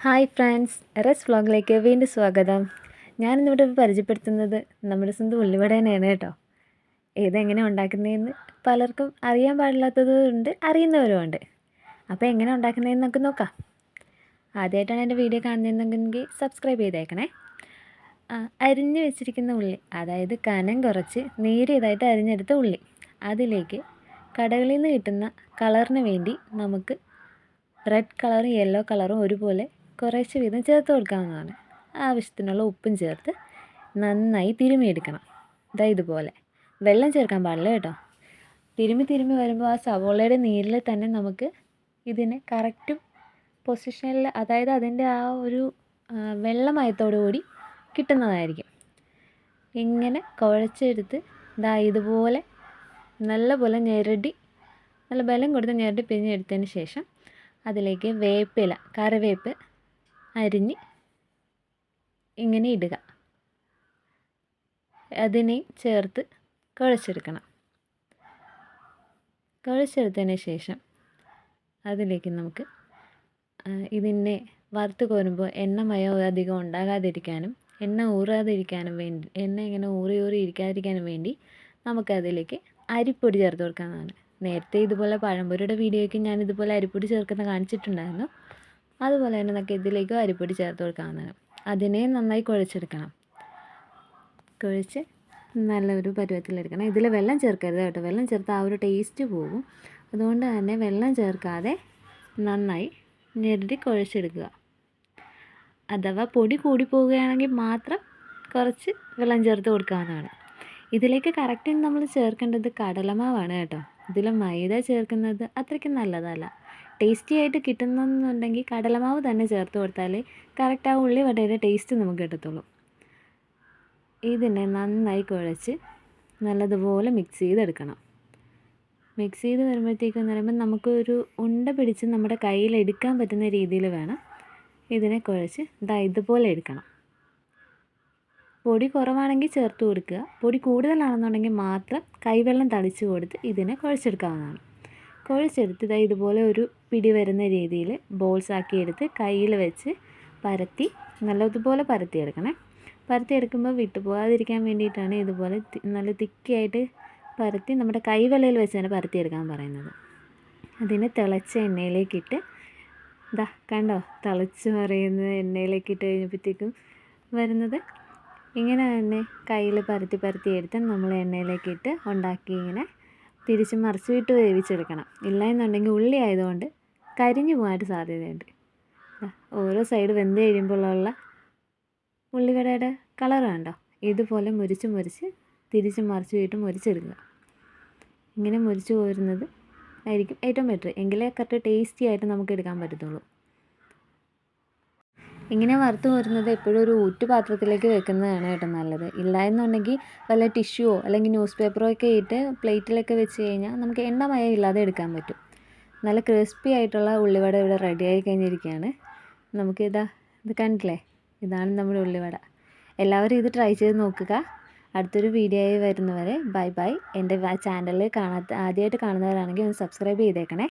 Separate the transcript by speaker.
Speaker 1: Hi friends, റെസ് വ്ളോഗിലേക്ക് വീണ്ടും സ്വാഗതം. ഞാനിന്നിവിടെ പരിചയപ്പെടുത്തുന്നത് നമ്മുടെ സ്വന്തം ഉള്ളിവടേനെയാണ് കേട്ടോ. ഇതെങ്ങനെ ഉണ്ടാക്കുന്നതെന്ന് പലർക്കും അറിയാൻ പാടില്ലാത്തതുമുണ്ട്, അറിയുന്നവരുമുണ്ട്. അപ്പോൾ എങ്ങനെ ഉണ്ടാക്കുന്നതെന്ന് നമുക്ക് നോക്കാം. ആദ്യമായിട്ടാണ് എൻ്റെ വീഡിയോ കാണുന്നതെങ്കിൽ സബ്സ്ക്രൈബ് ചെയ്തേക്കണേ. അരിഞ്ഞ് വെച്ചിരിക്കുന്ന ഉള്ളി, അതായത് കനം കുറച്ച് നേരിയതായിട്ട് അരിഞ്ഞെടുത്ത ഉള്ളി, അതിലേക്ക് കടകളിൽ നിന്ന് കിട്ടുന്ന കളറിന് വേണ്ടി നമുക്ക് റെഡ് കളറും യെല്ലോ കളറും ഒരുപോലെ കുറേശ്ശെ വീതം ചേർത്ത് കൊടുക്കാവുന്നതാണ്. ആവശ്യത്തിനുള്ള ഉപ്പും ചേർത്ത് നന്നായി തിരുമിയെടുക്കണം. ഇതുപോലെ വെള്ളം ചേർക്കാൻ പാടില്ല കേട്ടോ. തിരുമി വരുമ്പോൾ ആ സവോളയുടെ നീരിൽ തന്നെ നമുക്ക് ഇതിനെ കറക്റ്റ് പൊസിഷനിൽ, അതായത് അതിൻ്റെ ആ ഒരു വെള്ളമയത്തോടു കൂടി കിട്ടുന്നതായിരിക്കും. ഇങ്ങനെ കുഴച്ചെടുത്ത് ഇതുപോലെ നല്ലപോലെ നല്ല ബലം കൊടുത്ത് ഞെരടി പിഴിഞ്ഞെടുത്തതിന് ശേഷം അതിലേക്ക് വേപ്പില, കറിവേപ്പ് അരിഞ്ഞ് ഇങ്ങനെ ഇടുക. അതിനെയും ചേർത്ത് കുഴച്ചെടുക്കണം. കുഴച്ചെടുത്തതിന് ശേഷം അതിലേക്ക് നമുക്ക് ഇതിനെ വറുത്ത് കോരുമ്പോൾ എണ്ണമയം അധികം ഉണ്ടാകാതിരിക്കാനും എണ്ണ ഇങ്ങനെ ഊറി ഇരിക്കാതിരിക്കാനും വേണ്ടി നമുക്കതിലേക്ക് അരിപ്പൊടി ചേർത്ത് കൊടുക്കാവുന്നതാണ്. നേരത്തെ ഇതുപോലെ പഴംപൊരിയുടെ വീഡിയോയ്ക്ക് ഞാൻ ഇതുപോലെ അരിപ്പൊടി ചേർക്കുന്ന കാണിച്ചിട്ടുണ്ടായിരുന്നു. അതുപോലെ തന്നെ നമുക്ക് ഇതിലേക്കും അരിപ്പൊടി ചേർത്ത് കൊടുക്കാവുന്നതാണ്. അതിനെ നന്നായി കുഴച്ചെടുക്കണം. കുഴച്ച് നല്ലൊരു പരുവത്തിലെടുക്കണം. ഇതിൽ വെള്ളം ചേർക്കരുത് കേട്ടോ. വെള്ളം ചേർത്താൽ ആ ഒരു ടേസ്റ്റ് പോകും. അതുകൊണ്ട് തന്നെ വെള്ളം ചേർക്കാതെ നന്നായി ഞെരടി കുഴച്ചെടുക്കുക. അഥവാ പൊടി കൂടി പോവുകയാണെങ്കിൽ മാത്രം കുറച്ച് വെള്ളം ചേർത്ത് കൊടുക്കാവുന്നതാണ്. ഇതിലേക്ക് കറക്റ്റ് നമ്മൾ ചേർക്കേണ്ടത് കടലമാവാണ് കേട്ടോ. ഇതിൽ മൈദ ചേർക്കുന്നത് അത്രയ്ക്ക് നല്ലതല്ല. ടേസ്റ്റി ആയിട്ട് കിട്ടുന്നെന്നുണ്ടെങ്കിൽ കടലമാവ് തന്നെ ചേർത്ത് കൊടുത്താൽ കറക്റ്റ് ആ ഉള്ളിവടയുടെ ടേസ്റ്റ് നമുക്ക് കിട്ടത്തുള്ളൂ. ഇതിനെ നന്നായി കുഴച്ച് നല്ലതുപോലെ മിക്സ് ചെയ്തെടുക്കണം. മിക്സ് ചെയ്ത് വരുമ്പോഴത്തേക്കെന്ന് പറയുമ്പോൾ നമുക്കൊരു ഉണ്ട പിടിച്ച് നമ്മുടെ കയ്യിൽ എടുക്കാൻ പറ്റുന്ന രീതിയിൽ വേണം ഇതിനെ കുഴച്ച് ഇതുപോലെ എടുക്കണം. പൊടി കുറവാണെങ്കിൽ ചേർത്ത് കൊടുക്കുക. പൊടി കൂടുതലാണെന്നുണ്ടെങ്കിൽ മാത്രം കൈവെള്ളം തളിച്ച് കൊടുത്ത് ഇതിനെ കുഴച്ചെടുക്കാവുന്നതാണ്. കുഴച്ചെടുത്ത് ഇതുപോലെ ഒരു പിടി വരുന്ന രീതിയിൽ ബോൾസ് ആക്കിയെടുത്ത് കയ്യിൽ വെച്ച് പരത്തി നല്ലതുപോലെ പരത്തിയെടുക്കണേ. പരത്തിയെടുക്കുമ്പോൾ വിട്ടു പോകാതിരിക്കാൻ വേണ്ടിയിട്ടാണ് ഇതുപോലെ നല്ല തിക്കായിട്ട് പരത്തി നമ്മുടെ കൈവെള്ളയിൽ വെച്ച് തന്നെ പരത്തിയെടുക്കാൻ പറയുന്നത്. അതിനെ തിളച്ച എണ്ണയിലേക്കിട്ട് കണ്ടോ, തിളച്ച് മറിയുന്ന എണ്ണയിലേക്കിട്ട് കഴിഞ്ഞപ്പോഴത്തേക്കും വരുന്നത് ഇങ്ങനെ തന്നെ കയ്യിൽ പരത്തി എടുത്ത് നമ്മൾ എണ്ണയിലേക്കിട്ട് ഉണ്ടാക്കി ഇങ്ങനെ തിരിച്ച് മറിച്ച് വിട്ട് വേവിച്ചെടുക്കണം. ഇല്ല എന്നുണ്ടെങ്കിൽ ഉള്ളി ആയതുകൊണ്ട് കരിഞ്ഞു പോകാനായിട്ട് സാധ്യതയുണ്ട്. ഓരോ സൈഡ് വെന്ത് കഴിയുമ്പോഴുള്ള ഉള്ളിവടയുടെ കളർ കണ്ടോ, ഇതുപോലെ മുരിച്ച് തിരിച്ച് മറിച്ച് വിട്ട് മുരിച്ചെടുക്കുക. ഇങ്ങനെ മുരിച്ച് പോരുന്നത് ആയിരിക്കും ഏറ്റവും ബെറ്റർ. എങ്കിലേ കറക്റ്റ് ടേസ്റ്റി ആയിട്ട് നമുക്ക് എടുക്കാൻ പറ്റത്തുള്ളൂ. ഇങ്ങനെ വറുത്ത് കോരുന്നത് എപ്പോഴും ഒരു ഊറ്റുപാത്രത്തിലേക്ക് വെക്കുന്നതാണ് കേട്ടോ നല്ലത്. ഇല്ല എന്നുണ്ടെങ്കിൽ വല്ല ടിഷ്യൂവോ അല്ലെങ്കിൽ ന്യൂസ് പേപ്പറോ ഒക്കെ ഇട്ട് പ്ലേറ്റിലൊക്കെ വെച്ച് കഴിഞ്ഞാൽ നമുക്ക് എണ്ണമയം ഇല്ലാതെ എടുക്കാൻ പറ്റും. നല്ല ക്രിസ്പി ആയിട്ടുള്ള ഉള്ളിവട ഇവിടെ റെഡിയായി കഴിഞ്ഞിരിക്കുകയാണ്. ഇത് കണ്ടില്ലേ, ഇതാണ് നമ്മുടെ ഉള്ളിവട. എല്ലാവരും ഇത് ട്രൈ ചെയ്ത് നോക്കുക. അടുത്തൊരു വീഡിയോ ആയി വരുന്നവരെ ബൈ. എൻ്റെ ചാനൽ ആദ്യമായിട്ട് കാണുന്നവരാണെങ്കിൽ ഒന്ന് സബ്സ്ക്രൈബ് ചെയ്തേക്കണേ.